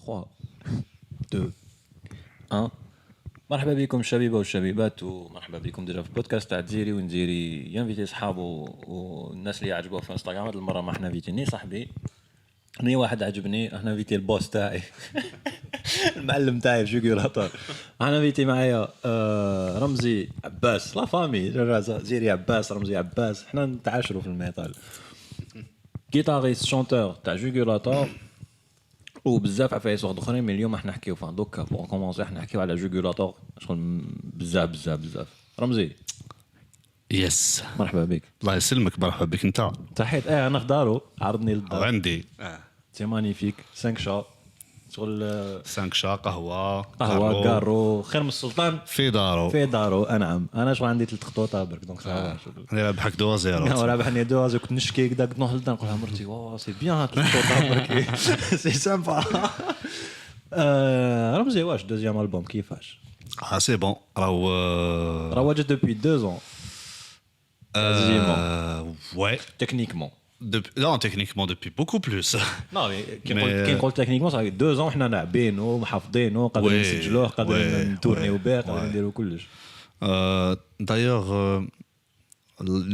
3 2 1. مرحبا بكم الشبيبه والشبيبات ومرحبا بكم ديجا في البودكاست تاع دزيري ونديري ينفيتي صحابو والناس اللي عجبوه في انستغرام. هذه المره ما حنا فيتيني صاحبي، هني واحد عجبني. احنا فيتي البوس تاعي المعلم تاعي في جوجولاتور. انا فيتي معايا رمزي عباس لا فامي زيري عباس رمزي عباس. حنا نتعاشروا في الميتال، جيتاريست شونتور تاع جوجولاتور وبزاف عفايس واحد اخرين. من اليوم احنا نحكيو فان دوكا بون كومونسي احنا نحكيو على جوجولاتور شغل بزاف. رمزي يس مرحبا بك. الله يسلمك، مرحبا بك انت. تحيت انا في دارو عرضني للدار عندي سي مانيفيك 5 شهور شغل 5 شا قهوه كارو خير من السلطان في دارو في دارو. انعم انا شغل عندي 3 خطوط برك دونك صافا انا رابحك 2-0. رابحني دوز كنت نشكي كدا كنت نوصل نقول لها مرتي واه سي بيان 3 خطوط برك سي سامبا. رمزي واش دوزيام البوم كيفاش؟ سي بون راهو واجد دوبي 2 ans ouais techniquement. Non, techniquement depuis beaucoup plus. Non mais كي نقول techniquement صافي 2 ans حنا لاعبينه ومحافظينه قادرين نسجلوه قادرين نتورنيو به قادرين نديرو كلش. D'ailleurs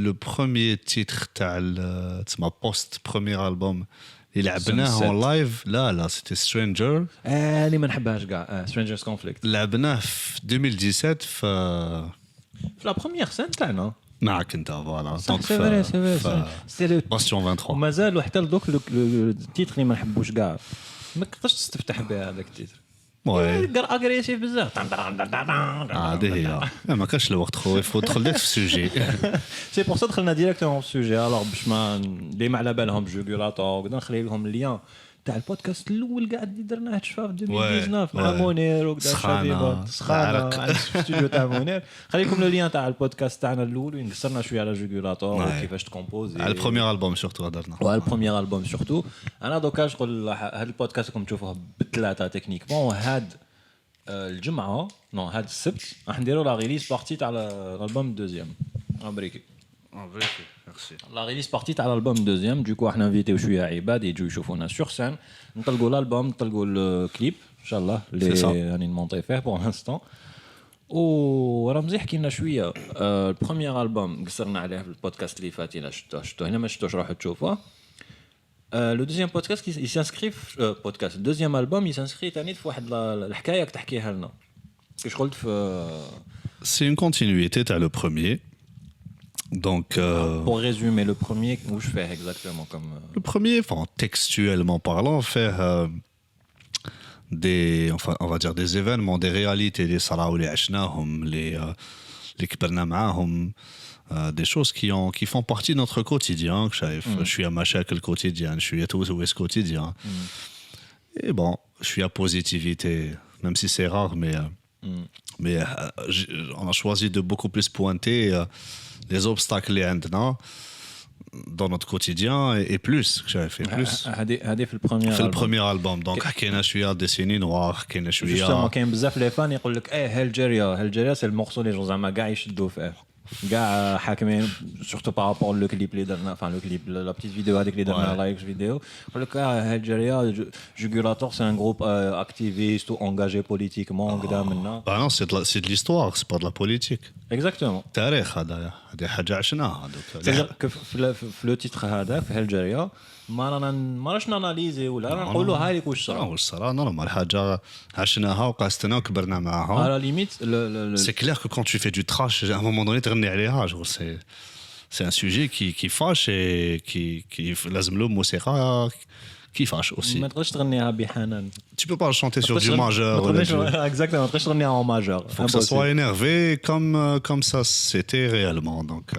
le premier titre تاع تسمى بوست بروميير البوم اللي لعبناه اون لايف لا سيتي سترينجر. اللي ما نحبهاش كاع سترينجرز كونفليكت لعبناه في 2017 في لا بروميير سين تاعنا معك انت فوالا دونك سي باستيون 23 ومازال حتى لدوك التيتر اللي ما نحبوش كاع ما تقدرش تستفتح به هذاك التيتر. وي اغريسيف بزاف. هذه هي ما كاش الوقت خويا يفوت دخلت في السوجي. سي بور سا دخلنا ديريكتومون في السوجي. الوغ باش ما ديما على بالهم جوجولاتور وكذا نخلي لهم اللين تاع البودكاست الاول كاع اللي درناه شفاه في 2019 مع مونير وكذا شبيبه سخانه مع الاستوديو تاع مونير. خليكم اللين تاع البودكاست تاعنا الاول وين قصرنا شويه على جوجولاتور وكيفاش تكومبوزي على البروميير البوم سورتو هضرنا وعلى البروميير البوم سورتو. انا دوكا شغل هذا البودكاست راكم تشوفوه بالثلاثه تكنيكمون. هاد الجمعه نو هاد السبت راح نديروا لا ريليز بارتي تاع الالبوم الدوزيام امريكي. ميرسي. لا ريليز بارتي تاع الالبوم الدوزيام. دوكو احنا انفيتيو شويه عباد يجوا يشوفونا سور سان، نطلقوا الالبوم نطلقوا الكليب ان شاء الله اللي راني نمونطي فيه بور انستون. ورمزي حكي لنا شويه البروميير البوم قصرنا عليه في البودكاست اللي فاتينا شفتوه هنا ما شفتوش روحوا تشوفوه. لو دوزيام بودكاست كي يسانسكري في بودكاست الدوزيام البوم يسانسكري ثاني في واحد الحكايه تحكيها لنا كيش قلت في سي اون كونتينيتي تاع لو بروميير. Donc, pour résumer, le premier, où je fais exactement comme. Le premier, enfin, textuellement parlant, faire enfin, on va dire des événements, des réalités, des sarao les ashnahum, les kibarna maahum, des choses qui font partie de notre quotidien. Je suis à Machak le quotidien, je suis à tout ce quotidien. Et bon, je suis à positivité, même si c'est rare, mais on a choisi de beaucoup plus pointer. Les obstacles les عندنا dans notre quotidien et plus j'avais fait plus هذه في البروميير البوم. دونك حكينا شويه دي سيني نوار حكينا شويه كاين بزاف لي فان يقول لك هالجيريا سي المورسو اللي زعما كاع يشدوا فيه كاع حاكمين سورتو بارابور لو كليب اللي درنا فان لو كليب لا بتيت فيديو هذيك اللي درنا لايك فيديو يقول لك هالجيريا جوجولاتور سي ان جروب اكتيفيست و انغاجي بوليتيكمون كذا منا. نو سي دو ليستوار سي با دو لا بوليتيك اكزاكتومون تاريخ. هذه حاجه عشناها دوك في لو تيتر هذا في هالجيريا ما راش ناناليزي ولا نقولوا هاي واش صرا واش صرا نورمال حاجه عشناها وقاستنا وكبرنا معاها. على ليميت سي كلير كو كون تو في دو تراش ا مومون دوني تغني عليها جو سي ان سوجي كي فاش كي لازم له موسيقى qui fâche aussi. ما تقدرش تغنيها بحنان. Tu peux pas le chanter sur du majeur. Exactement, ما تقدرش تغنيها en majeur. Faut que ça soit énervé comme ça c'était réellement. Donc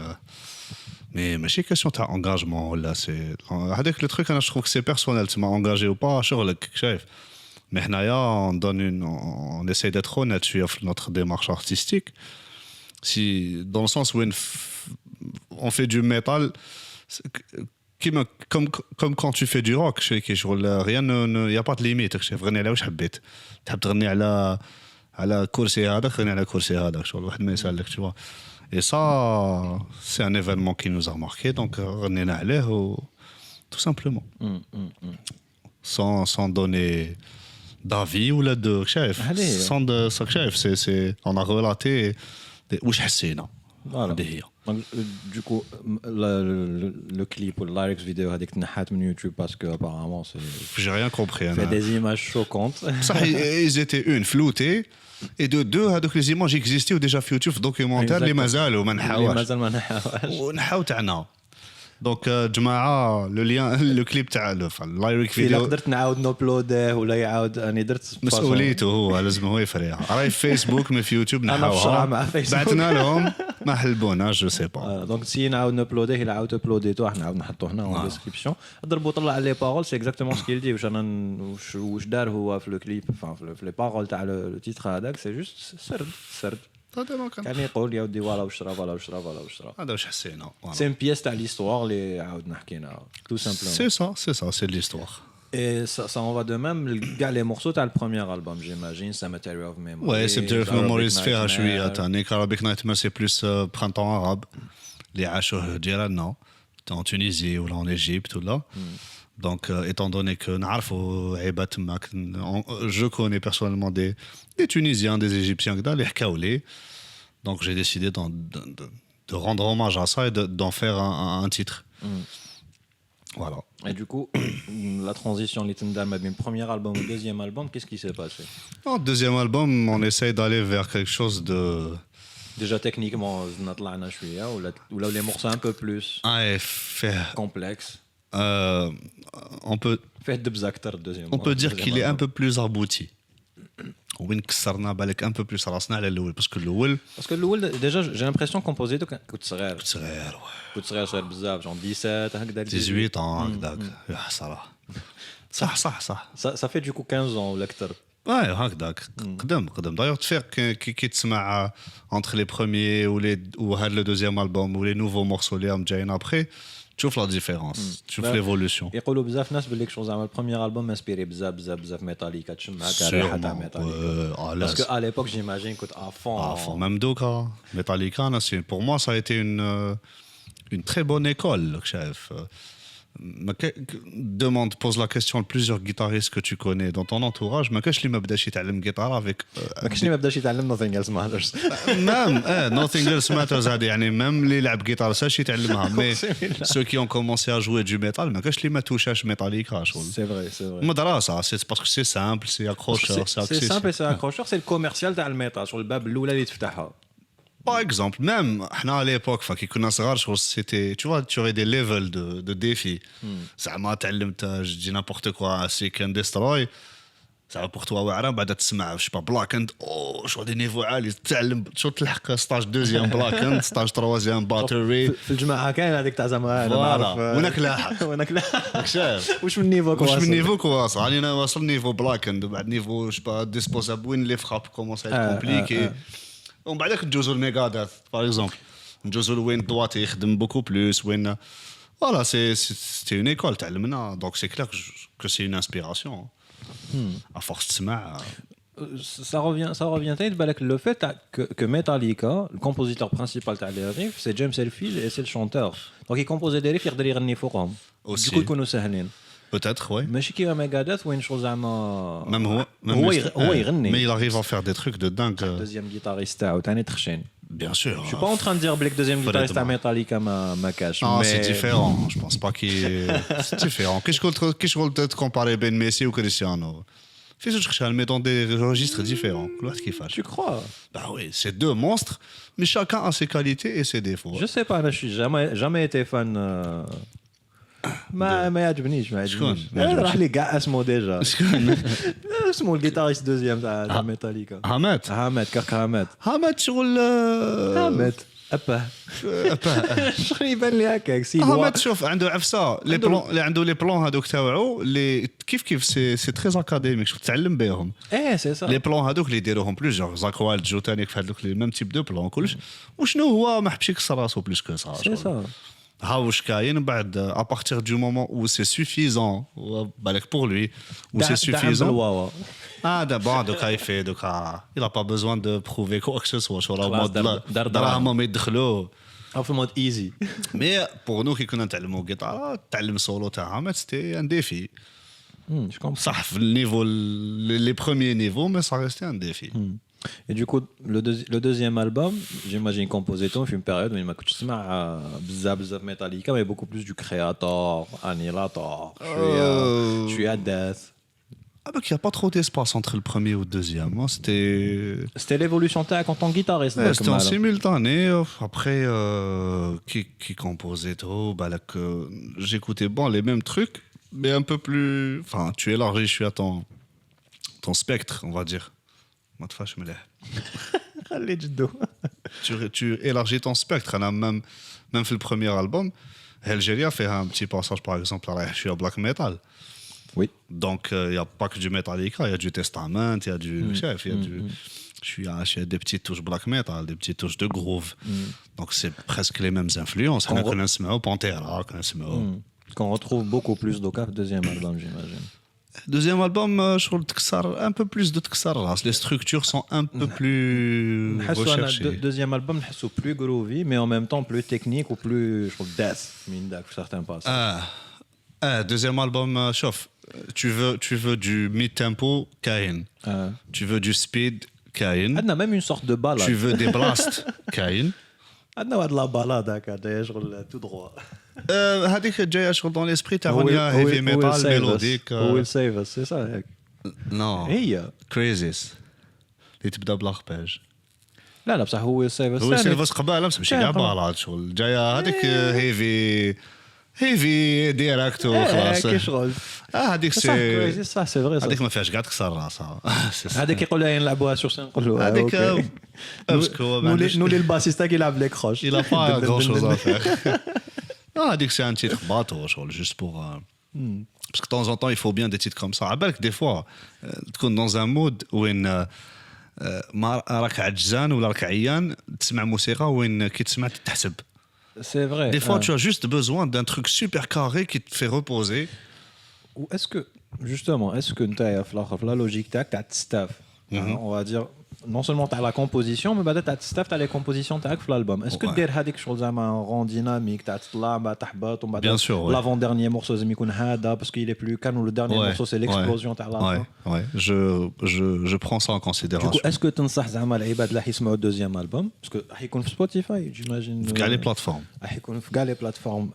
mais ماشي question تاع engagement là c'est هذاك le truc انا je trouve que c'est personnel tu m'as engagé ou pas شغلك شايف. Mais حنايا on essaie d'être honnête sur notre démarche artistique. Si dans le sens où on fait du métal comme quand tu fais du rock rien il y a pas de limite غني على واش حبيت تحب تغني على كرسي هذاك غني على كرسي هذاك شغل واحد ما يسالك tu vois. Et ça c'est un événement qui nous a marqué donc غنينا عليه tout simplement sans donner دافي ولا دو شايف عليه. سون شايف سي اون ا ريلاتي واش حسينا هذه هي. Du coup, le clip ou le lyrics vidéo هذيك تنحات من يوتيوب parce que apparemment c'est j'ai rien compris fait des images choquantes. صح ils étaient une floutés et de deux هذوك les images existaient déjà في يوتيوب في documentaire اللي مازالوا ما نحاوش مازال ما نحاوش. ونحاو تاعنا دونك جماعه لو ليان لو كليب تاع اللايريك الا فيديو قدرت نعاود نوبلوديه ولا يعاود اني درت مسؤوليته هو لازم هو يفريها راهي في فيسبوك مي في يوتيوب أنا في الشرع مع نحاوها فيسبوك. بعثنا لهم ما حلبونا جو سي با دونك سي نعاود نوبلوديه الا عاود ابلوديتو راح نعاود نحطو هنا اون ديسكريبسيون ضربوا طلع لي بارول سي اكزاكتومون سكيل دي واش دار هو في لو كليب في لي بارول تاع لو تيتر هذاك سي جوست سرد هذا ما كان كان يقول يا ودي فوالا واش راه فوالا واش راه فوالا واش راه هذا واش حسينا سي ان بيس تاع ليستوار اللي عاود نحكينا تو سامبلومون سي سا ليستوار. Et ça en va de même, les morceaux, t'as le premier album, j'imagine, Cemetery of Memories. Ouais, Cemetery of Memories فيها شويه Nightmare. تاني Arabic Nightmare c'est plus printemps arabe اللي عاشوه ديالنا en Tunisie ou là en Égypte ou là. Donc étant donné que نعرفوا عيبات تماك je connais personnellement des Tunisiens des Égyptiens كدا اللي حكاو لي. Donc j'ai décidé de rendre hommage à ça et d'en faire un titre. Voilà. Et du coup, la transition, les le premier album au deuxième album, qu'est-ce qui s'est passé? Au deuxième album, on essaye d'aller vers quelque chose de... Déjà techniquement, ou là les morceaux un peu plus complexes. On peut dire qu'il est un peu plus abouti. وين كسرنا بالك ان بو بلوس راسنا على الاول باسكو الاول ديجا جي لامبرسيون كومبوزيتو كنت صغير صغير بزاف جون 17 هكذا 18 هكذاك يا صراحه صح ça fait du coup 15 ans ولا اكثر. Ouais, هكذاك قدم d'ailleurs تفيق كي تسمع entre les premiers ou le deuxième album ou les nouveaux morceaux اللي راهم جايين après تشوف لا ديفيرونس تشوف ليفولوسيون. يقولوا بزاف ناس باللي كشوز زعما البروميير البوم انسبيري بزاف ميتاليكا تشم هكا ريحه تاع ميتاليكا باسكو ا ليبوك جيماجين كنت افون même دوكا ميتاليكا pour moi ça a été une très bonne école شايف. Demande, pose la question à plusieurs guitaristes que tu connais dans ton entourage. ما كاش اللي ما بداش يتعلم guitare avec ما كاش اللي ما بداش يتعلم nothing else matters. même nothing else matters هذه يعني même اللي يلعب guitare ساش يتعلمها. mais ceux qui ont commencé à jouer du métal ما كاش اللي ما توشاش ميتاليكا شغل. C'est vrai. مدرسة c'est parce que c'est simple, c'est accrocheur, c'est accessible. C'est simple et c'est accrocheur, c'est le commercial تاع الميتال sur الباب الاولى اللي تفتحها. Par exemple, même à l'époque, quand on a c'était, tu vois, tu aurais des levels de défis. Ça m'a je dis n'importe quoi, Seek and Destroy. Ça va pour toi, ouais, بعد تسمع, je sais pas, Black and, oh, je vois des niveaux عالي, تعلم, شو تلحق stage deuxième Black and, stage troisième Battery. في الجماعة كاين هذيك تاع زعما انا نعرف. وينك لاحق. شايف. واش من نيفو كواصل. واش من نيفو كواصل. راني انا واصل نيفو Black and, بعد نيفو, je sais pas, Disposable, وين les frappes commencent à être compliquées. ومن بعدك نجوزو الميغاداث باغ اكزومبل نجوزو وين الدوات يخدم بوكو بلوس وين فوالا سي اون ايكول تعلمنا دونك سي كلير كو سي اون انسبيراسيون ا فورس تسمع. Ça revient تاني بالك le fait que Metallica le compositeur principal تاع les riffs c'est James Hetfield et c'est le chanteur donc il composait des riffs يقدر يغني فوقهم du coup يكونوا ساهلين. Peut-être, ouais. ماشي كيما ميغاداث وين شغل زعما هو يغني. Mais il arrive à faire des trucs de dingue. الدوزيام جيتاريست تاعو تاني تخشين. Bien sûr. Je suis pas en train de dire que le deuxième guitariste à Metallica ma cache. Non, mais... c'est différent. Je pense pas qu'il c'est différent. Qu'est-ce qu'on peut comparer Ben Messi ou Cristiano? Fais ce que mais dans des registres différents. Qui fâche. Tu crois? Bah oui, c'est deux monstres, mais chacun a ses qualités et ses défauts. Je sais pas, je suis jamais été fan. ما يعجبنيش راح لي كاع اسمه ديجا اسمه الجيتاريست دوزيام تاع ميتاليكا هامات كاك هامات شغل هامات ابا شغل يبان لي هكاك سي هامات شوف عنده عفسه لي بلون اللي عنده لي بلون هذوك تاعو اللي كيف سي تري اكاديميك شوف تعلم بهم سي سا لي بلون هذوك اللي يديروهم بلوزيغ زاكوال جو تانيك في هذوك لي ميم تيب دو بلون كلش وشنو هو ما حبش يكسر راسو بلوس كو سا سي سا هاوش كاين بعد à partir du moment où c'est suffisant بالك pour lui où c'est suffisant d'abord donc il fait donc il a pas besoin de prouver quoi que ce soit sur le mode دراهم ما يدخلوا او في المود ايزي mais pour nous qui كنا نتعلموا guitare تعلم solo تاعها c'était un défi Je comprends. Ça, le niveau, les premiers niveaux, mais ça restait un défi. Et du coup, le deuxième album, j'imagine composé tout une période où il m'a écouté bzaf Metallica, mais beaucoup plus du Creator, Annihilator, je suis à Death. Ah bah qu'il n'y a pas trop d'espace entre le premier ou le deuxième. Moi, C'était l'évolution tac en tant que guitariste. ouais, c'était en simultané. Après, qui composait tout, bah, là, que j'écoutais bon, les mêmes trucs, mais un peu plus... Enfin, tu élargis, je suis à ton spectre, on va dire. ما تفاش مليح. خلي جدو. Tu élargis ton spectre. Même في le premier album, Algérie fait un petit passage, par exemple, je suis à black metal. Oui. Donc, il n'y a pas que du Metallica, il y a du Testament, il y a du chef, il y a du... Je suis à des petites touches black metal, des petites touches de groove. Donc, c'est presque les mêmes influences. On connaît Pantera, qu'on retrouve beaucoup plus d'Oka le deuxième album, j'imagine. Deuxième album, je trouve un peu plus de Tksar. Les structures sont un peu plus recherchées. Deuxième album, c'est plus groovy, mais en même temps plus technique ou plus, je trouve, death, certains passages. Deuxième album, chauffe. Tu veux du mid-tempo, Kain. Tu veux du speed, Kain. On a même une sorte de balade. Tu veux des blasts, Kain. On a de la balade, tout droit. هذيك جايه شغل dans l'esprit تاع غنية heavy metal mélodique. Who will save us, c'est ça. Non. هي Crazies. اللي تبدا بالارباج. لا بصح Who will save us. هو سيلفوس قباله ماشي كاع بالاد شغل جايه هذيك هيفي ديريكت وخلاص. كي شغل. هذيك سي صح سي فري. هذيك ما فيهاش كاع تكسر راسها. هذيك يقول لها نلعبوها سور سين نقولوا هذيك اسكو نولي الباسيستا كيلعب لك خوش. Il a pas grand chose à faire. هذيك سي ان تيتر باطو شغل juste pour parce que de temps en temps il faut bien des titres comme ça. À بالك des fois تكون dans un mode وين ما راك عجزان ولا راك عيان تسمع موسيقى وين كي تسمع تحسب. C'est vrai. Des fois, tu as juste besoin d'un truc super carré qui te fait reposer. Ou est-ce que, justement, est-ce que tu as la logique tu as staff, on va dire, non seulement tu as la composition, mais tu as staff, tu as les compositions tu as l'album. Est-ce que tu as un rang dynamique, tu as bien sûr, l'avant-dernier morceau, parce qu'il est plus calme, ou le dernier morceau, c'est l'explosion. Ouais, je prends ça en considération. Du coup, est-ce que tu as le deuxième album? Parce que il est sur Spotify, j'imagine. Sur les plateformes. Sur les plateformes.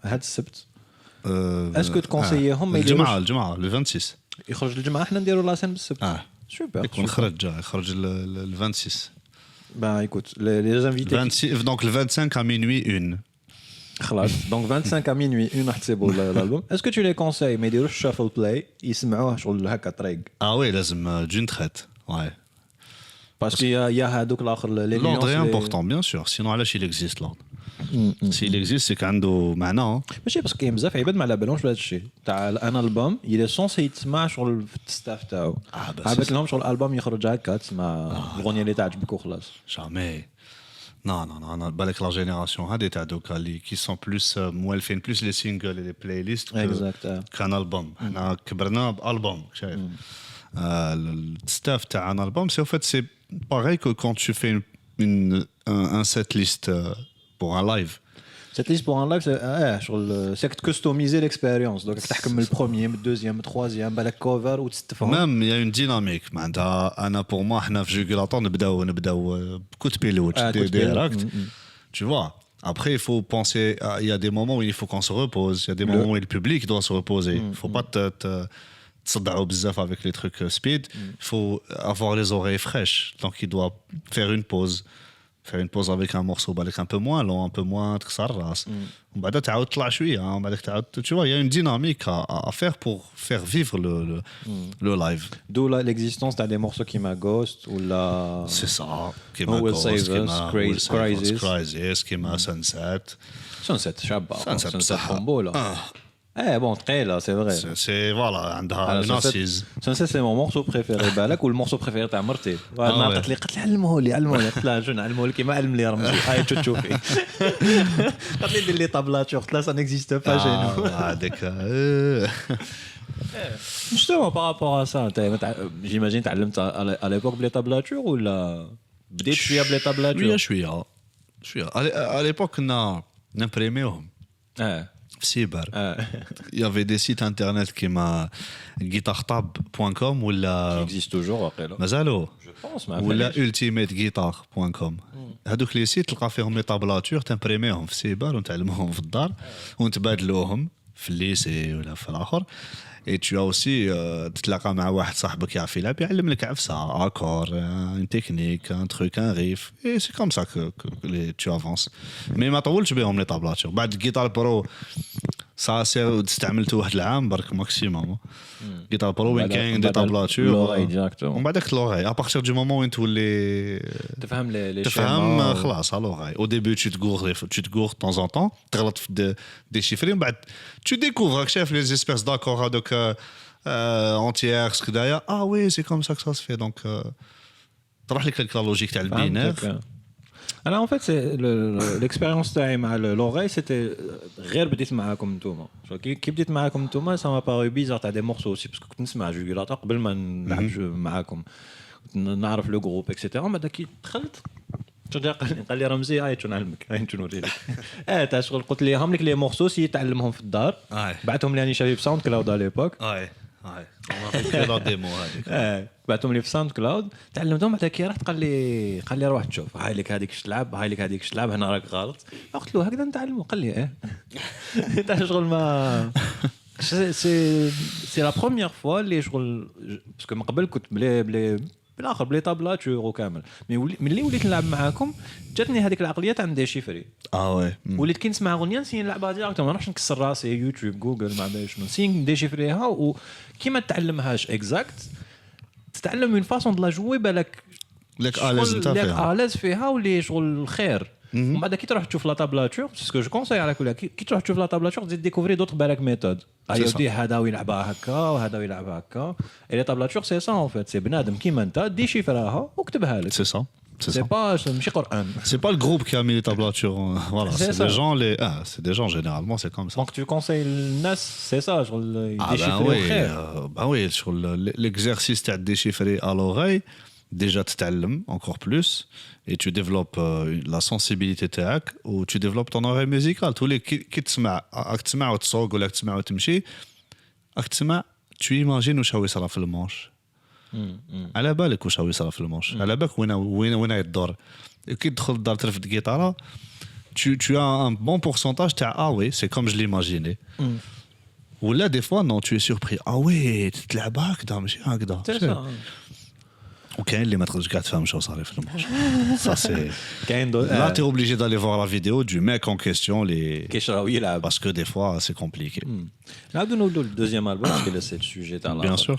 Est-ce que tu conseilles الجمعة le 26 يخرج الجمعة احنا نديروا لاسين بالسبت. Super. يكون خرج le 26. Ben écoute, les invités. 26, donc le 25 à minuit 1. خلاص. Donc 25 à minuit 1 حتسيبوا l'album. Est-ce que tu les conseilles ما يديروش shuffle play يسمعوه شغل هكا طريق؟ Ah oui, لازم d'une traite. Ouais. Parce qu'il y a هذوك الاخر les nuances. L'ordre est important bien sûr, sinon علاش il existe l'ordre. S'il existe, c'est عنده معنى. ماشي باسكو كاين بزاف عباد ما على بالهمش بهذا الشيء تاع ان البوم il est censé يتسمع شغل في الستاف تاعو. عباد لهم شغل الالبوم يخرج هكا تسمع الاغنيه اللي تعجبك وخلاص. Jamais. Non, بالك la génération هذه تاع دوكا اللي qui sont plus مولفين plus les singles et les playlists qu'un album. حنا كبرنا بالبوم شايف. الستاف تاع un album c'est en fait c'est pareil que quand tu fais un set list pour un live. Cette liste pour un live, c'est de customiser l'expérience. Donc, tu as le premier, le deuxième, le troisième, le cover ou tu même il y a une dynamique. Pour moi, on a vu que l'attente de coup de pilote, direct. Tu vois. Après, il faut penser. Il y a des moments où il faut qu'on se repose. Il y a des moments où le public doit se reposer. Il ne faut pas te تصدعوا avec les trucs speed. Il faut avoir les oreilles fraîches. Donc, il doit faire une pause. Faire une pause avec un morceau un peu moins long, un peu moins تكسر راس. وبعدها تعاود تطلع شويه وبعدك تعاود tu vois il y a une dynamique à faire pour faire vivre le live. D'où l'existence des morceaux qui m'a Ghost ou la c'est ça qui m'a Ghost Crisis qui m'a Sunset شابه Sunset combo là. Bon, très là, c'est vrai. C'est voilà, عندها ناسيز. Sunset c'est mon morceau préféré بالك والمorceau préféré تاع مرتي. ما قالت لي علمه لي قلت لها جون علمه لي كيما علم لي رمزي هاي تشوفي. قالت لي دير لي طابلاتور قلت لها ça n'existe pas chez nous. هذاك Justement par rapport à ça, j'imagine تعلمت à l'époque بلي طابلاتور ولا بديت شويه بلي طابلاتور؟ شويه à l'époque كنا نمبريميوهم. cyber. Il y avait des sites internet qui m'a guitartab.com ou Qui la existe toujours après là. mazalo Je pense, ou la ultimateguitar.com. هذوك لي سيت تلقى فيهم لي طابلاتور تمبريميهم في سيبر وتعلمهم في الدار ونتبادلوهم في الليسي ولا في الاخر. Et tu as aussi تتلاقى مع واحد صاحبك يعرف يلعب يعلم لك عفسه اكور ان تكنيك ان تروك ان ريف اي سي كوم سا que tu avances. مي ما طولتش بهم لي طابلاتور بعد الجيتار برو سا سي استعملته واحد العام برك ماكسيموم. جيتار برو وين كاين دي طابلاتور لوغاي ديريكتومون ومن بعدك لوغاي ابارتير دو مومون وين تولي تفهم لي تفهم خلاص لوغاي. او ديبي tu te gourres de temps en temps تغلط في دي شيفري ومن بعد tu découvres شايف لي اسبيس داكور هذوك entières كدايا وي سي كوم سا que ça se fait donc طرح لك لا لوجيك تاع البينير. انا ان فيت ليكسبيريونس تاعي مع لوغاي سيتي غير بديت معاكم نتوما كي بديت معاكم نتوما سا ما باري بيزار تاع دي مورسو اوسي باسكو كنت نسمع جوغيلاتور قبل ما نلعب معاكم نعرف لو جروب اكسيتيرا بعد كي دخلت قال لي رمزي هاي نعلمك هاي نوري لك تاع شغل قلت لي هم لك لي مورسو سي تعلمهم في الدار بعتهم لي يعني شباب ساوند كلاود على ليبوك لا ديمو هذيك بعتهم لي في ساوند كلاود تعلمتهم بعد كي رحت قال لي روح تشوف هاي لك هذيك تلعب هاي لك هذيك تلعب هنا راك غلط. قلت له هكذا نتعلموا قال لي تاع شغل ما سي لا بروميير فوا اللي شغل باسكو من قبل كنت بلي بالاخر بلي طابلاتور وكامل مي ملي وليت نلعب معاكم جاتني هذيك العقليه تاع ندي شيفري وي وليت كي نسمع اغنيه نسي نلعبها ديريكت ما نروحش نكسر راسي يوتيوب جوجل ما عندي شنو نسي ندي شيفريها وكي ما تعلمهاش اكزاكت تتعلم من فاصون دو لا جوي بالك لك اليز انت فيها اليز فيها واللي شغل الخير. ومن بعد كي تروح تشوف لا طابلاتور سكو جو كونساي على كل كي تروح تشوف لا طابلاتور تزيد ديكوفري دوطخ بالك ميثود ايودي هذا يلعبها هكا وهذا يلعبها هكا. اي لي طابلاتور سي سا ان فيت سي بنادم كيما انت ديشيفراها وكتبها لك سي سا سي با ماشي قران c'est pas le groupe qui a mis les tablatures voilà c'est des gens c'est des gens généralement c'est comme ça donc tu conseilles الناس c'est ça شغل يديشيفري الخير oui شغل l'exercice تاع déchiffrer à l'oreille déjà تتعلم encore plus et tu développes la sensibilité تاعك و tu développes ton oreille musicale تولي كي تسمع راك تسمع وتسوق ولا تسمع وتمشي راك تسمع tu imagines واش هو يصرا في المونش على بالك واش هو يصرا في المونش على بالك وين يدور كي تدخل الدار ترفد الجيتاره tu as un bon pourcentage تاع oui c'est comme je l'imaginais ولا des fois non tu es surpris oui تلعب هكذا ماشي هكذا وكاين اللي ما تقدرش كاع تفهم شنو صار في المونش ça c'est كاين là tu es obligé d'aller voir la vidéo du mec en question les كيش راهو يلعب parce que des fois c'est compliqué نعاودو نولو الدوزيام البوم باسكو لا سي السوجي تاع bien sûr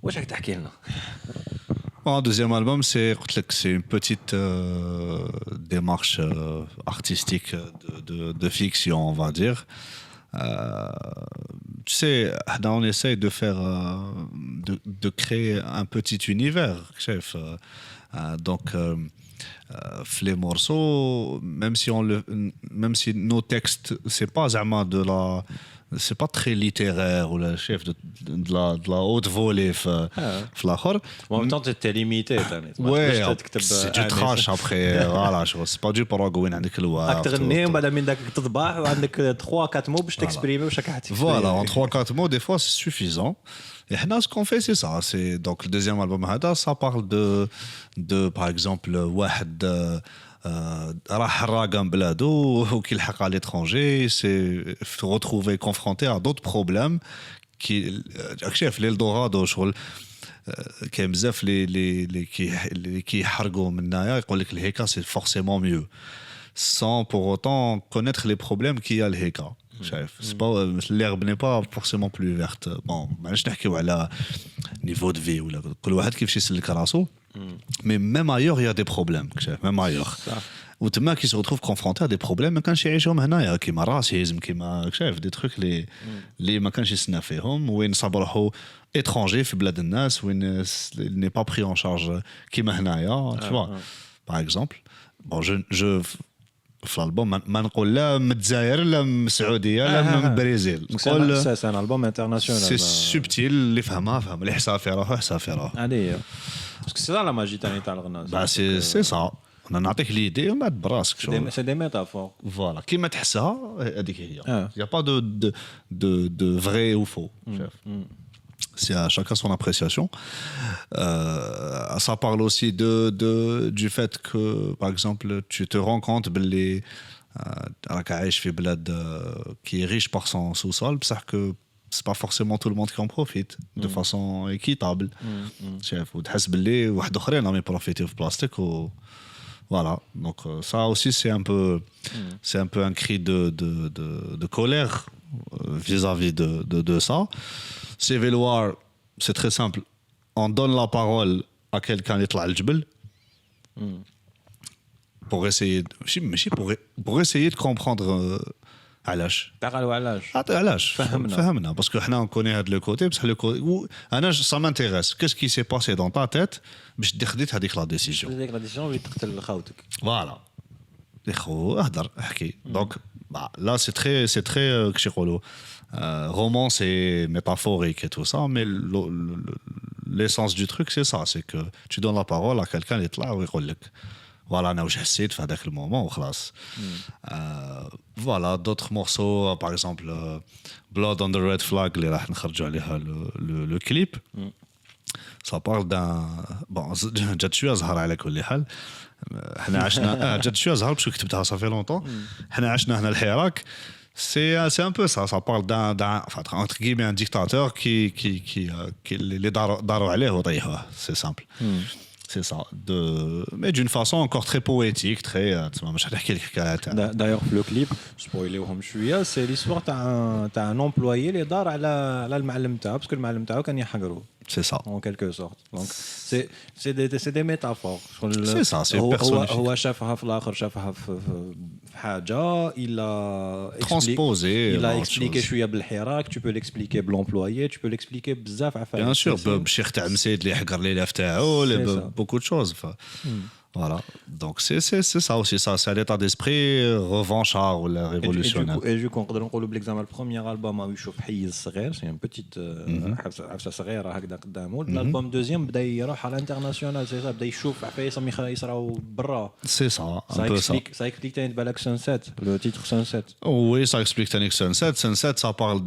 واش راك تحكي لنا Le deuxième album, c'est une petite démarche artistique de fiction, on va dire. Tu sais, on essaye de faire, de créer un petit univers, chef. Donc, les morceaux, même si nos textes, c'est pas vraiment c'est pas très littéraire ou le chef de la haute volée في الاخر en même temps t'es limité ouais c'est du trash après voilà c'est pas du بروغ وين عندك الوقت تغني بعد من داك تطبع وعندك 3 4 مو باش تكسبريمي واش راك حتى voilà en 3 4 mots des fois c'est suffisant et ce qu'on fait c'est ça c'est donc le deuxième album هذا ça parle de par exemple واحد راح راقم بلادو وكيلحق على l'étranger c'est retrouver confronté à d'autres problèmes qui شايف l'Eldorado شغل كاين بزاف اللي كيحرقوا منايا يقول لك الهيكا c'est forcément mieux sans pour autant connaître les problèmes qu'il y a الهيكا شايف c'est pas l'herbe n'est pas forcément plus verte bon ماناش نحكيو على niveau de vie ولا كل واحد كيفاش يسلك راسو mais même ailleurs il y a des problèmes même ailleurs وتما qui se retrouve confronté à des problèmes ما كانش يعيشهم هنايا كيما الراسيزم كيما شايف دي تروك اللي ما كانش يسنى فيهم وين صبروا étranger في بلاد الناس وين n'est pas pris en charge كيما هنايا tu vois par exemple bon je في الالبوم ما نقول لا من الجزائر لا من السعوديه لا من البرازيل نقول سي ان البوم انترناسيونال سي سوبتيل اللي فهم اللي حسافي راه حسافي راه هذه باسكو سي لا ماجي تاع الغناء bah c'est ça انا نعطيك ليدي وما براسك شغل سي دي ميتافور. فوالا كيما تحسها هذيك هي آه. يا با دو فري او فو شاف c'est à chacun son appréciation. Ça parle aussi du fait que, par exemple, tu te rends compte que راك عايش في بلاد qui est riche par son sous-sol, بصح que c'est pas forcément tout le monde qui en profite de façon équitable. شايف وتحس باللي واحد اخرين راهم يبروفيتيو في بلاستيك و voilà. Donc ça aussi c'est un peu un cri de colère vis-à-vis de ça. S'évaluer, c'est très simple. On donne la parole à quelqu'un qui est الجبل pour essayer pour essayer de comprendre علاش تعالوا علاش علاش فهمنا. فهمنا باسكو حنا نكوني هذا لو كوتي بصح لو كوتي انا سا مانتيريس كيس كي سي باسي دون تا تيت باش خديت هذيك لا ديسيجن هذيك لا ديسيجن اللي تقتل خاوتك. فوالا اخو اهدر احكي دونك là c'est très كش يقولوا romance et métaphorique et tout ça mais l'essence du truc c'est ça c'est que tu donnes la parole à quelqu'un اللي يطلع ويقول لك voilà انا واش حسيت في هذاك المومون وخلاص. Voilà d'autres morceaux par exemple Blood on the Red Flag اللي راح نخرجوا عليها le clip. Ça parle d'un bon جات شويه زهر على كل حال. حنا عشنا جات شويه زهر باش كتبتها صافي لونطون. حنا عشنا هنا الحراك. C'est un peu ça. Ça parle enfin, entre guillemets, un dictateur qui les داروا عليه وطيحوه. C'est simple. C'est ça. Mais d'une façon encore très poétique, très. مش حنحكي لك حكايات. D'ailleurs, le clip, spoilerهم شوية, c'est l'histoire تاع un employé اللي دار على المعلم تاعو, parce que المعلم تاعو كان يحقرو. C'est ça. En quelque sorte. Donc, c'est des métaphores. C'est ça, c'est personnifique. هو شافها في الآخر, شافها في حاجة, il a transposé. Il a expliqué شوية بالحراك, tu peux l'expliquer بل'employé, tu peux l'expliquer بزاف عفايس. Bien sûr, بالشيخ تاع مسيد اللي حقر لي لاف تاعو, beaucoup de choses. Voilà. Donc c'est ça aussi, ça, c'est l'état d'esprit revanchard ou la révolutionnaire. Et du coup, on peut dire l'examen, le premier album a eu chauffe حيز صغير, c'est une petite حفصة صغيرة هكذا قدامه. L'album deuxième بدا يروح على l'international, c'est ça, بدا يشوف عفايس يصراو برا. C'est ça, un peu ça. Ça explique تاني بالك Sunset, le titre Sunset. Oui, ça explique Tannic Sunset. Sunset, ça parle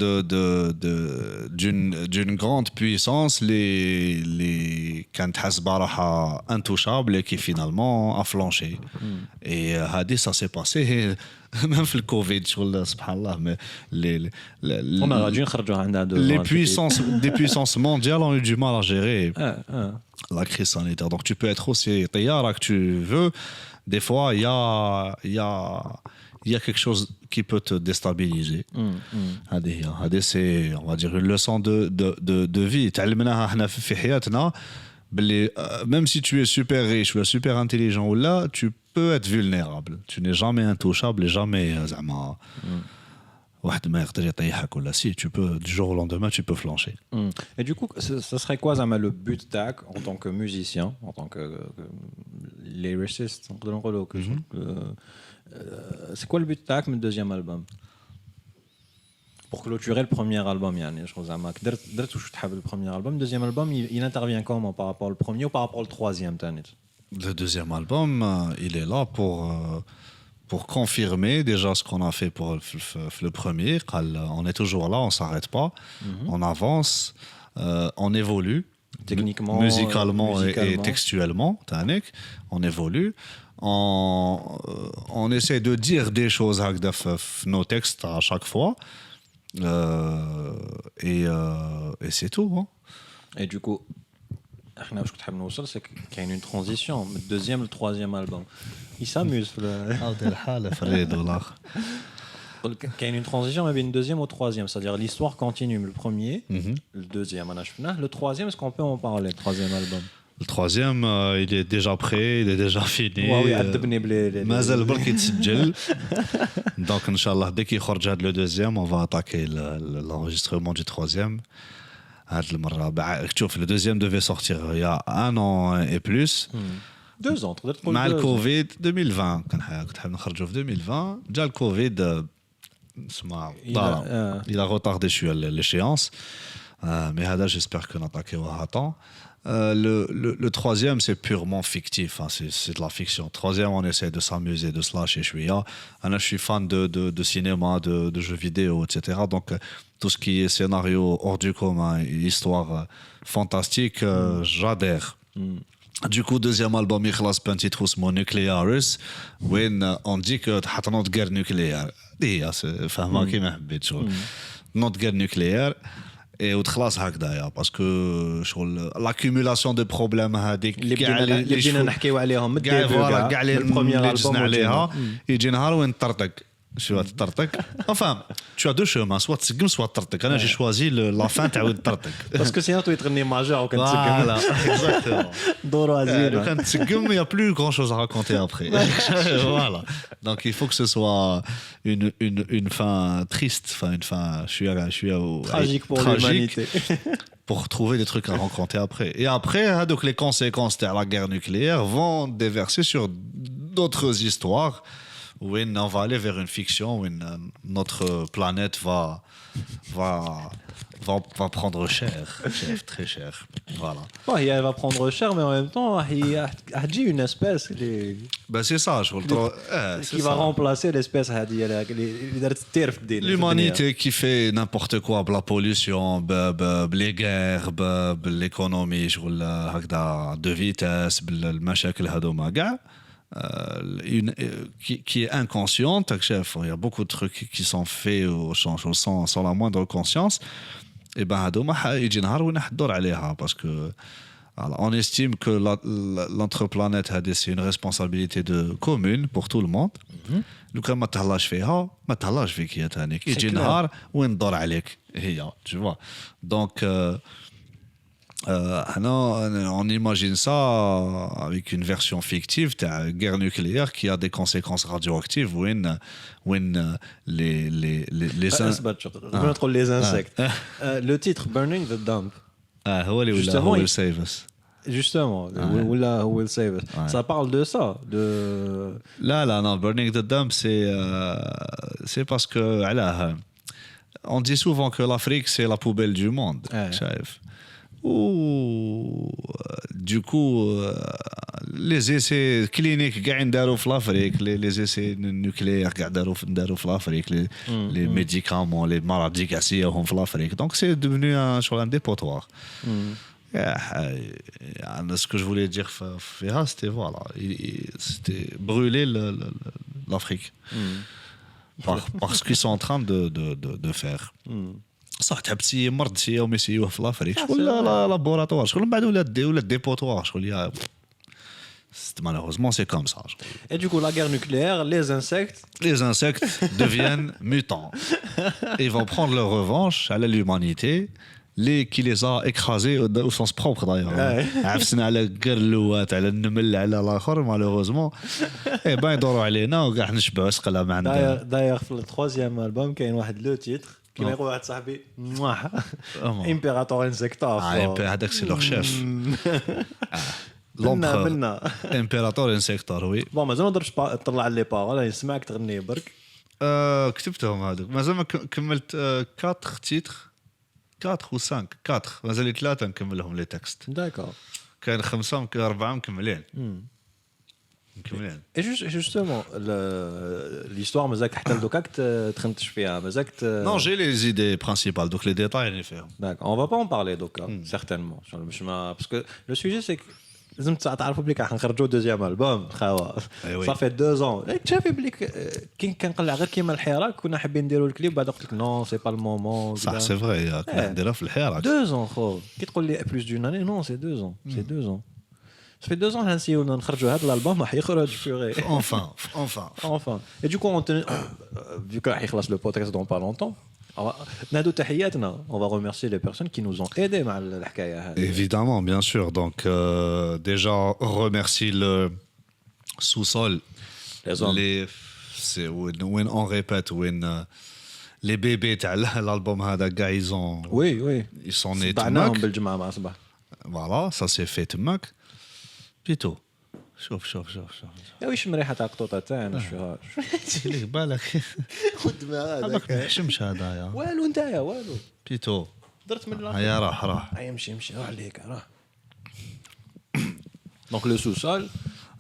d'une grande puissance, les كانت حاسبة روحها intouchable et qui finalement a flanché. Et Hadi, ça s'est passé même في الكوفيد شغل سبحان الله. Mais les puissances mondiales ont eu du mal à gérer la crise sanitaire. Donc tu peux être aussi taillard que tu veux. Des fois, il y a quelque chose qui peut te déstabiliser. Hadi, c'est, on va dire, une leçon de vie. تعلمناها احنا في حياتنا. Même si tu es super riche ou super intelligent ou là, tu peux être vulnérable. Tu n'es jamais intouchable et jamais زعما واحد ما يقدر يطيحك ولا si tu peux du jour au lendemain tu peux flancher. Et du coup, ça serait quoi زعما le but تاعك en tant que musicien, en tant que lyriciste, نقدروا نقولوا c'est quoi le but تاعك من deuxième album? Pour clôturer le premier album, يعني je زعما درت واش تحب le premier album, le deuxième album il intervient comment par rapport au premier ou par rapport au troisième تاني? Le deuxième album, il est là pour confirmer déjà ce qu'on a fait pour le premier. On est toujours là, on s'arrête pas, on avance, on évolue techniquement, musicalement et textuellement. On évolue. On essaie de dire des choses avec nos textes à chaque fois. Et c'est tout. Hein. Et du coup, احنا واش كنت حاب نوصل سي كاين une transition من الدوزيام للتروازيام البوم. Il s'amuse هذا الحاله فريد والاخر. كاين une transition ما بين الدوزيام والتروازيام, c'est-à-dire l'histoire continue. Le premier, le deuxième انا شفناه, le troisième, est-ce qu'on peut en parler, le troisième album? Le troisième, il est déjà prêt, il est déjà fini. Oui, عذبني بلي مازال برك يتسجل. Donc inchallah dès qu'il خرج هذا le deuxième, on va attaquer l'enregistrement du troisième. Le deuxième devait sortir il y a 1 an et plus. 2 ans. مع الكوفيد 2020 كنت حاب نخرجوا في 2020 جا الكوفيد اسمع il a retardé l'échéance. Mais هذا j'espère que نطاكيوها à temps. Le troisième, c'est purement fictif. Hein, c'est de la fiction. Troisième, on essaie de s'amuser, de se lâcher. Je suis fan de cinéma, de jeux vidéo, etc. Donc, tout ce qui est scénario hors du commun, histoire fantastique, j'adhère. Du coup, deuxième album, il خلاص بان تيتر اسمه Nuclearis, وين on dit que تحط نوت غير نوكليير. هي فاهمة كيما حبيت شغل. نوت غير نوكليير. Et وتخلص هكذايا باسكو شغل لاكيمولاسيون دو بروبليم هذيك اللي بدينا نحكيو عليهم من كاع الديبي كاع اللي جزنا عليها يجي نهار وين تطرطق شو تطرطق enfin tu as deux chemins soit تسقم soit تطرطق انا جي شوازي لا فان تاع وين تطرطق باسكو سينو تغني ماجور وكنت voilà exactement دورو زينه quand تسقم il y a plus grand chose à raconter après voilà donc il faut que ce soit une fin triste enfin une fin je suis tragique pour l'humanité pour trouver des trucs à raconter après. Et après, donc les conséquences de la guerre nucléaire vont déverser sur d'autres histoires où on va aller vers une fiction où notre planète va prendre cher, très cher. Voilà. Bon, elle va prendre cher, mais en même temps, il a dit une espèce ben c'est ça, je qui va remplacer l'espèce l'humanité qui fait n'importe quoi, la pollution, les guerres, l'économie, de vitesse, المشاكل هذوما كاع. Qui est inconsciente, il y a beaucoup de trucs qui sont faits sans la moindre conscience. Et ben هذوما يجي نهار وين نحضر عليها parce que on estime que notre planète c'est une responsabilité commune pour tout le monde. لو كان ما تهلاش فيها ما تهلاش فيك يا تانيك يجي نهار وين ندور عليك هي tu vois donc on imagine ça avec une version fictive de guerre nucléaire qui a des conséquences radioactives où les insectes. Le titre Burning the Dump. هو اللي who will save us. Justement, who will save us. Ça parle de ça, de. Là, non, Burning the Dump, c'est parce que on dit souvent que l'Afrique c'est la poubelle du monde. Ou du coup les essais cliniques قاعدين داروا في l'Afrique les essais nucléaires قاعد داروا في l'Afrique les médicaments les maladies قاعد يسيوهم في l'Afrique donc c'est devenu un dépotoir. Ce que je voulais dire c'était voilà c'était brûler l'Afrique parce qu'ils sont en train de faire. صح تحبسي مرض شي يوم يسيوه في لافريك شغل لا لابوراتوار شغل من بعد ولا ديبوتوار شغل يا malheureusement c'est comme ça. Et du coup la guerre nucléaire les insectes deviennent mutants et vont prendre leur revanche à l'humanité qui les a écrasés au sens propre d'ailleurs. عفسنا على قرلوات على النمل على الاخر malheureusement et ben يدوروا علينا وكاع نشبعوا سقلا ما عندنا. داير في التروزيام البوم كاين واحد لو تيتر كيما يقول واحد صاحبي امبيراتور انسكتار هذاك سي لور شيف لومبر امبيراتور انسكتار وي بون مازال ما نقدرش نطلع لي باغول نسمعك تغني برك كتبتهم هذوك مازال ما كملت 4 تيتر 4 و 5 4 مازال لي 3 نكملهم لي تكست داكور كاين 5 وكاين 4 مكملين. Et justement, l'histoire, مازالك حتى لدوكا تخنتش فيها مازالك Non, j'ai les idées principales, donc les détails, je les fais. D'accord, on va pas en parler donc certainement. Parce que le sujet c'est que لازم تعرفوا بليك راح نخرجوا دوزيام البوم خاوه صافي 2 ans شافي بليك كي كنقلع غير كيما الحراك كنا حابين نديروا الكليب بعد قلت لك نو سي با المومون صح سي فري كنا نديرها في الحراك 2 ans خو كي تقول لي بلوس دون اني نو سي 2 ans سي 2 ans ça fait 2 ans هنسيو نخرجوا هذا الالبوم راح يخرج في enfin et du coup vu que راح يخلص le podcast dans pas longtemps نادو تحياتنا on va remercier les personnes qui nous ont aidé مع الحكايه هذه. Évidemment, bien sûr. Donc déjà remercie le sous-sol c'est when on répète when les bébés تاع l'album هذا كاع ils sont nés طعناهم بالجمعه مع صباح. Voilà, ça s'est fait تماك بيتو شوف يا ويش مريحه تاع القطوطه تاعنا شو ليه بالك خدمه هذاك ما يحشمش هذايا والو نتايا والو بيتو درت من هيا راح يمشي روح عليك راح دونك لو سو سول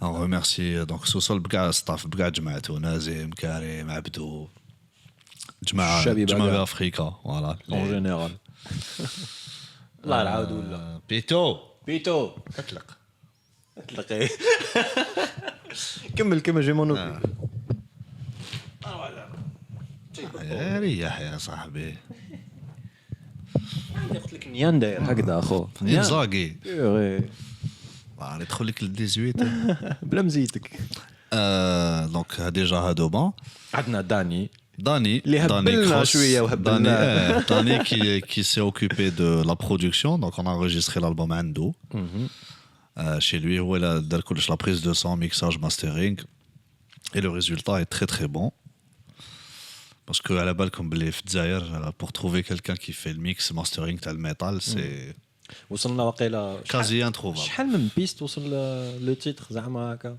On remercie donc Sosol بكاع staff بكاع جماعته نازم كريم عبدو الشبيبة جماعة كاع. افريكا فوالا اون جينيرال الله العاود ولا بيتو بيتو اطلق تلقي كمل جي مونو يا ريح يا صاحبي قلت لك نيان داير هكذا اخو انزاغي غير يدخل لك ل 18 بلا مزيتك دونك ديجا هادو بون عندنا داني Dani, اللي هبلنا Cross, شوية وهبلنا. Dani qui s'est occupé de la production, donc on a enregistré l'album Ando. Chez lui, où il a la prise de son, mixage, mastering. Et le résultat est très très bon. Parce qu'à la balle, comme les Fdzaïr, pour trouver quelqu'un qui fait le mix, mastering, tel metal, c'est وصلنا وقيلا quasi introuvable. شحال من بيست وصل لو تيتر زعما هكا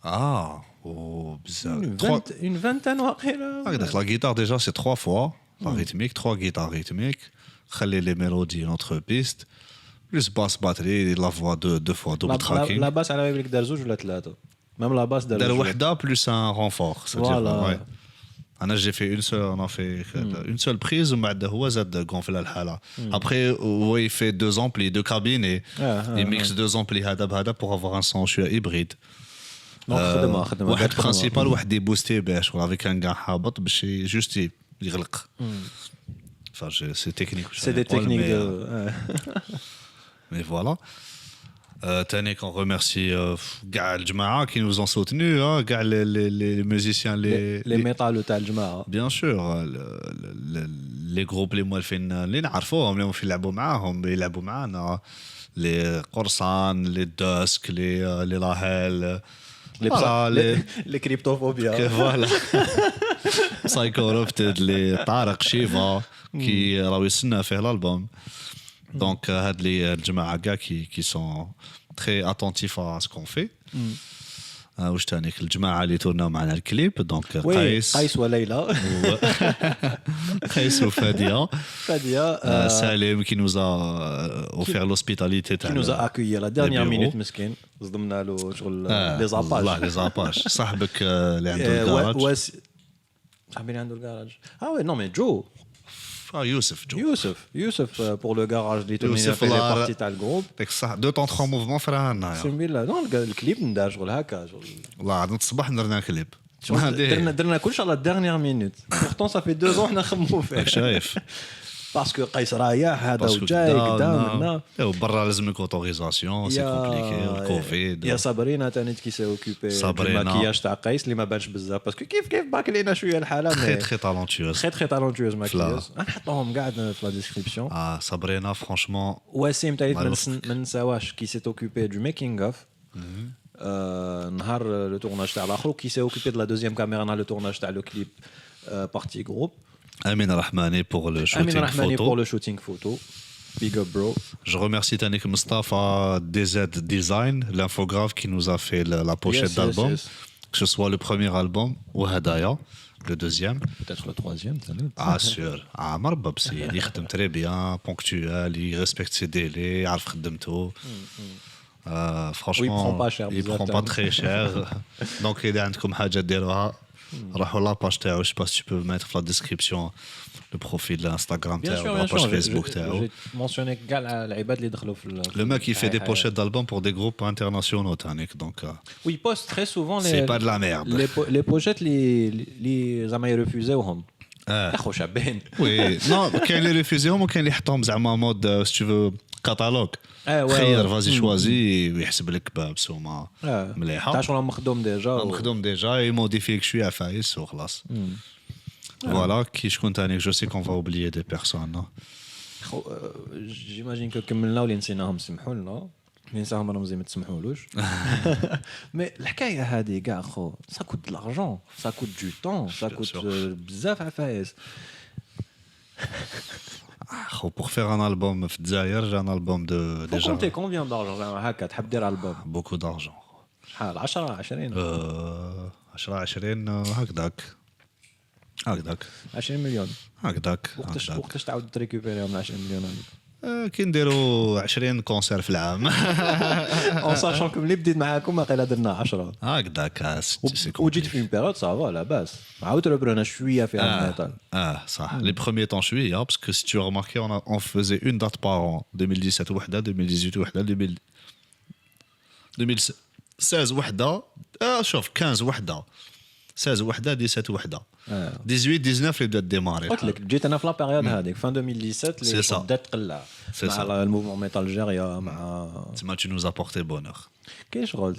Ah, oh, bizarre. اون فانتان وقيلا La guitare, déjà, c'est 3 fois la rythmique, 3 guitares rythmiques. Khalé les mélodies, notre piste. Plus basse batterie, la voix deux fois, double tracking. لا باس على بالك دار زوج ولا ثلاثه ميم لا باس دار Dar زوج wahda plus un renfort. Voilà. Ouais. J'ai fait on a fait une seule prise, ou بعد هو زاد gonfler الحالة. Après, ouais, il fait 2 amplis, 2 cabines et il mixe 2 amplis هذا بهذا pour avoir un son شوية hybride. خدمه واحد برينسيبال واحد يبوستي باش ولا avec un gars هابط باش جوست يغلق. Enfin, c'est technique. سي دي تكنيك Mais voilà. Tanek, on remercie كاع الجماعة qui nous ont soutenus, hein, كاع les musiciens, لي ميتالو تاع الجماعه bien sûr, les groupes اللي موالفين اللي نعرفوهم اللي يلعبوا معاهم يلعبوا معانا les قرصان les دوسك les لاهيل لي كريبتوفوبيا فوالا سايكوروبتد لي طارق شيفا كي راهو يسنى فيه الالبوم دونك هاد لي الجماعه كاع qui sont très attentifs à ce qu'on fait. واش تانيك الجماعه اللي تورناو معنا الكليب دونك قيس وليلى قيس وفاديه فاديه سالم qui nous a offert l'hospitalité qui nous a accueilli à la dernière minute مسكين صدمنا له شغل لي زاباج والله لي زاباج صاحبك اللي عنده الكراج صاحبي اللي عنده الكراج وي نو مي جو يوسف pour le garage اللي توني في لي بارتي تاع الجروب ديك الصح 2 طون 3 موفمون فرا لنا بسم الله دونك الكليب ندار شغل هكا شغل والله عاد الصباح درنا كليب درنا كلش على الديرنيير مينوت بورتون صافي 2 ans حنا نخمموا فيه شايف باسكو قيس رايح هذا وجاي قدام هنا برا لازم لك اوتوريزاسيون سي كومبليكي الكوفيد يا صابرينا تاني كي سي اوكوبي الماكياج تاع قيس اللي ما بانش بزاف باسكو كيف باك لينا شويه الحاله تري تالونتيوز تري تالونتيوز ماكياج نحطوهم كاع في لا ديسكريبسيون صابرينا فرانشمون وسيم تايت ما نساواش كي سي اوكوبي دو ميكينغ اوف نهار لو تورناج تاع الاخر كي سي اوكوبي دو لا دوزيام كاميرا نهار لو تورناج تاع لو كليب بارتي جروب Amin Rahmani pour le shooting photo. Big up, bro. Je remercie Tanik Mustafa DZ Design, l'infographe qui nous a fait la pochette d'album. Que ce soit le premier album ou Hadaya, le deuxième. Peut-être le troisième, Tanik. Ah, sûr. Ah, Marbabsi, il est très bien, ponctuel, il respecte ses délais, il fait tout. Franchement, il prend pas très cher. Donc, il y a un حاجة ديروها. راحوا لاباج تاعو جو باس tu peux mettre في la description le profil de Instagram تاعو la page Facebook تاعو j'ai mentionné كاع العباد اللي دخلوا في le mec il fait des pochettes d'albums pour des groupes internationaux تانيك donc oui il poste très souvent c'est pas de la merde les pochettes اللي زعما يرفوزيوهم اخو شابين وي نو كاين اللي ريفوزيهم وكاين اللي يحطهم زعما مود si tu veux كاتالوج خير فازي شوازي ويحسب لك بسومه مليحه تاع شغل مخدوم ديجا يموديفيك شويه فايس وخلاص فوالا كي شكون تاني جو سي كون فا اوبليي دي بيرسون جيماجين كو كملنا واللي نسيناهم سمحوا لنا اللي نساهم راهم زي ما تسمحولوش مي الحكايه هذه كاع خو سا كوت لارجون سا كوت دو طون سا كوت بزاف عفايس pour faire un album في الجزائر j'ai un album de déjà compter combien d'argent هكا تحب دير album beaucoup d'argent شحال 10 20 10 20 هكذاك 20 مليون هكذاك وقتاش تعاود تريكوبيريهم 10 مليون هذيك كنديروا 20 كونسير في العام. اون ساشون كم اللي بديت معاكم واقيلا درنا 10 هكذاك وجيت في اون بيريود صافا لاباس عاود ربرنا شويه فيها الميتال. صح. Les premiers temps شويه parce que si tu as remarqué on faisait une date par an 2017 وحده 2018 وحده 2016 وحده شوف 15 وحده 16 وحده 17 وحده 18 19 اللي بدات ديماري. قلت لك جيت انا في لا بيريود هذيك فان 2017 اللي بدات تقلع مع الموفمون ميتال جيريا مع تما tu nous as porté bonheur. كاين شغل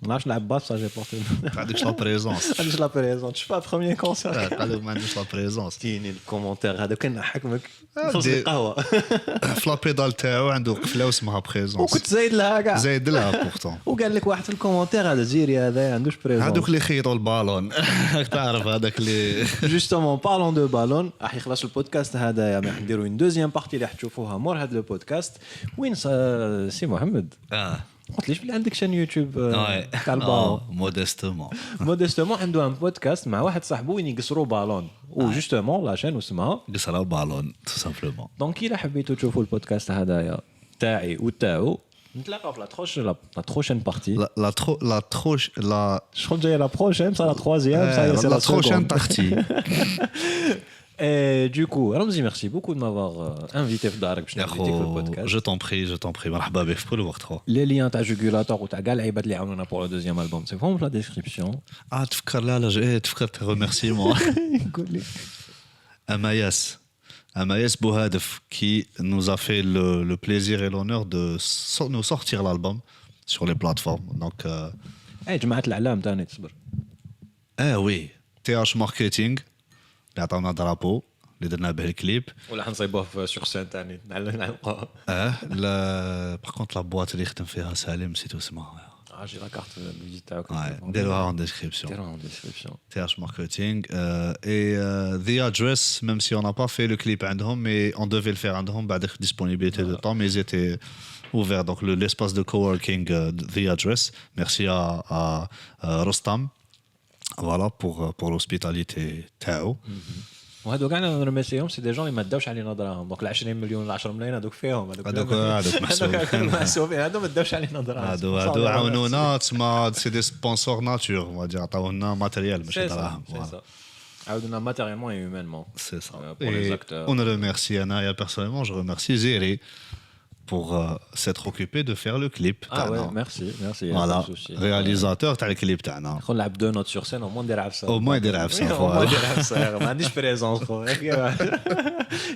ما نعرفش نلعب باس صا جي بورتي ما عندكش لا بريزونس. عنديش لا بريزونس شفا بروميير كونسير قالوا ما عندوش لا بريزونس. تيني الكومونتير هذا كنضحكك خلص القهوه في لا بيدال تاعو عنده قفله واسمها بريزونس وكنت زايد لها كاع زايد لها بورتون. وقال لك واحد في الكومونتير هذا زيري هذا عندوش بريزونس. هذوك اللي خيطوا البالون تعرف هذاك اللي جوستومون بارلون دو بالون راح يخلص البودكاست هذا ما نديروا اون دوزيام بارتي اللي راح تشوفوها مور هذا البودكاست. وين سي محمد قلت ليش بلي عندك شان يوتيوب تاع البالون موديستومون عنده ان بودكاست مع واحد صاحبه وين يقصروا بالون وجوستومون لا شان اسمها قصروا بالون تو سامبلومون. دونك الا حبيتوا تشوفوا البودكاست هذايا تاعي وتاعو نتلاقاو في لا تروشين بارتي لا شكون جايه لا بروشين سا لا تروازيام سا لا تروشين بارتي. Et du coup, Ramzi, merci beaucoup de m'avoir invité في دارك باش نحكي في البودكاست. Je t'en prie. مرحبا بك في كل وقت خو. لي ليان تاع جوغولاتور وتاع كاع العباد اللي عاونونا بور لو دوزيام البوم سي فهم في لا ديسكريبسيون. تفكر لا تفكرت ريميرسيمون. قول لي Amaïs Bouhadef qui nous a fait le plaisir et l'honneur de nous sortir l'album sur les plateformes. Donc جماعة الإعلام تاني تصبر. Oui, TH Marketing اللي عطاونا درابو اللي درنا به الكليب. ولا حنصيبوه في سور سين تاني نعلقوه. لا باغ كونت لا بواط اللي يخدم فيها سالم نسيتو اسمها. جي لا كارت فيزيت تاعك. نديروها en description. TH Marketing et The Address, même si on n'a pas fait le clip عندهم, mais on devait le faire عندهم بعد disponibilité de temps, mais ils étaient ouverts. Donc l'espace de coworking The Address. Merci à Rostam. Voilà pour l'hospitalité تاعو. وهذوك كاع نرمسيهم سي دي جون اللي ما داوش علينا دراهم. دونك ال 20 مليون ل 10 ملايين هذوك فيهم هذوك محسوبين هذوك ما داوش علينا دراهم. هذو عاونونا تسمى سي دي سبونسور ناتور ما عطاونا ماتيريال ماشي دراهم. عاودونا ماتيريالمون اي هومانمون. سي سا. On remercie Anaya personnellement, je remercie Zeri pour s'être occupé de faire le clip. Merci. Voilà, réalisateur تاع الكليب تاعنا. خو نلعب 2 نوت سور سين au moins ندير عفسه. Au moins ندير عفسه. ما عنديش بريزونس خو.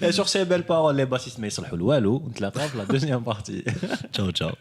يا سور سي بيل بارول لي باسيست ما يصلحوا والو. نتلاقاو في لا دوزيام بارتي. تشاو